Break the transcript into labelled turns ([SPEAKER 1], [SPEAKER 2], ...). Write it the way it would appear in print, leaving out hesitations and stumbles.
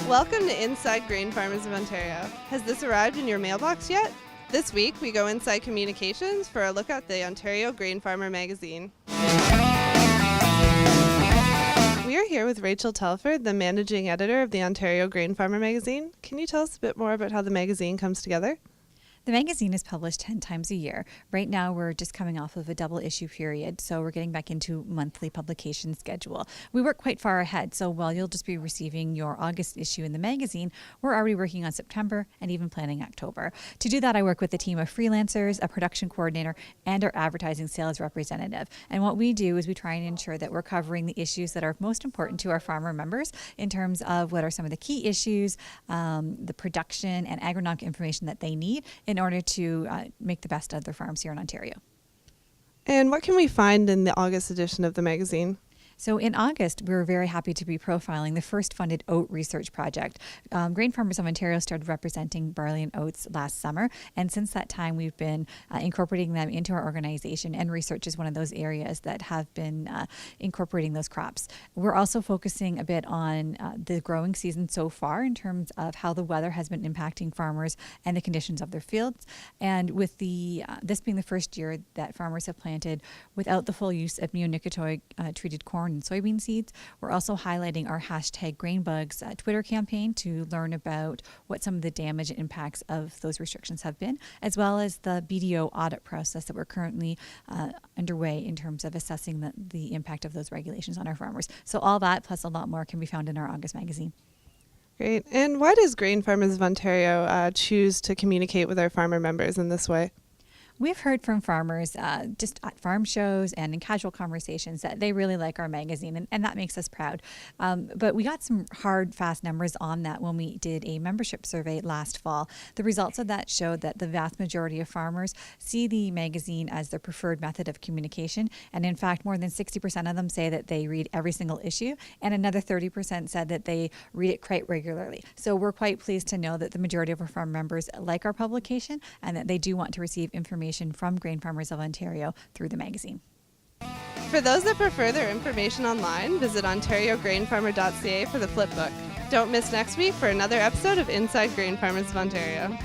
[SPEAKER 1] Welcome to Inside Grain Farmers of Ontario. Has this arrived in your mailbox yet? This week, we go inside communications for a look at the Ontario Grain Farmer magazine. We are here with Rachel Telford, the managing editor of the Ontario Grain Farmer magazine. Can you tell us a bit more about how the magazine comes together?
[SPEAKER 2] The magazine is published 10 times a year. Right now, we're just coming off of a double issue period, so we're getting back into monthly publication schedule. We work quite far ahead, so while you'll just be receiving your August issue in the magazine, we're already working on September and even planning October. To do that, I work with a team of freelancers, a production coordinator, and our advertising sales representative. And what we do is we try and ensure that we're covering the issues that are most important to our farmer members in terms of what are some of the key issues, the production and agronomic information that they need in order to make the best of their farms here in Ontario.
[SPEAKER 1] And what can we find in the August edition of the magazine?
[SPEAKER 2] So in August, we were very happy to be profiling the first funded oat research project. Grain Farmers of Ontario started representing barley and oats last summer, and since that time, we've been incorporating them into our organization, and research is one of those areas that have been incorporating those crops. We're also focusing a bit on the growing season so far in terms of how the weather has been impacting farmers and the conditions of their fields. And with this being the first year that farmers have planted without the full use of neonicotinoid treated corn and soybean seeds, we're also highlighting our #GrainBugs Twitter campaign to learn about what some of the damage and impacts of those restrictions have been, as well as the BDO audit process that we're currently underway in terms of assessing the impact of those regulations on our farmers. So all that plus a lot more can be found in our August magazine.
[SPEAKER 1] Great. And why does Grain Farmers of Ontario choose to communicate with our farmer members in this way?
[SPEAKER 2] We've heard from farmers just at farm shows and in casual conversations that they really like our magazine, and that makes us proud. But we got some hard, fast numbers on that when we did a membership survey last fall. The results of that showed that the vast majority of farmers see the magazine as their preferred method of communication. And in fact, more than 60% of them say that they read every single issue, and another 30% said that they read it quite regularly. So we're quite pleased to know that the majority of our farm members like our publication and that they do want to receive information from Grain Farmers of Ontario through the magazine.
[SPEAKER 1] For those that prefer their information online, visit OntarioGrainFarmer.ca for the flip book. Don't miss next week for another episode of Inside Grain Farmers of Ontario.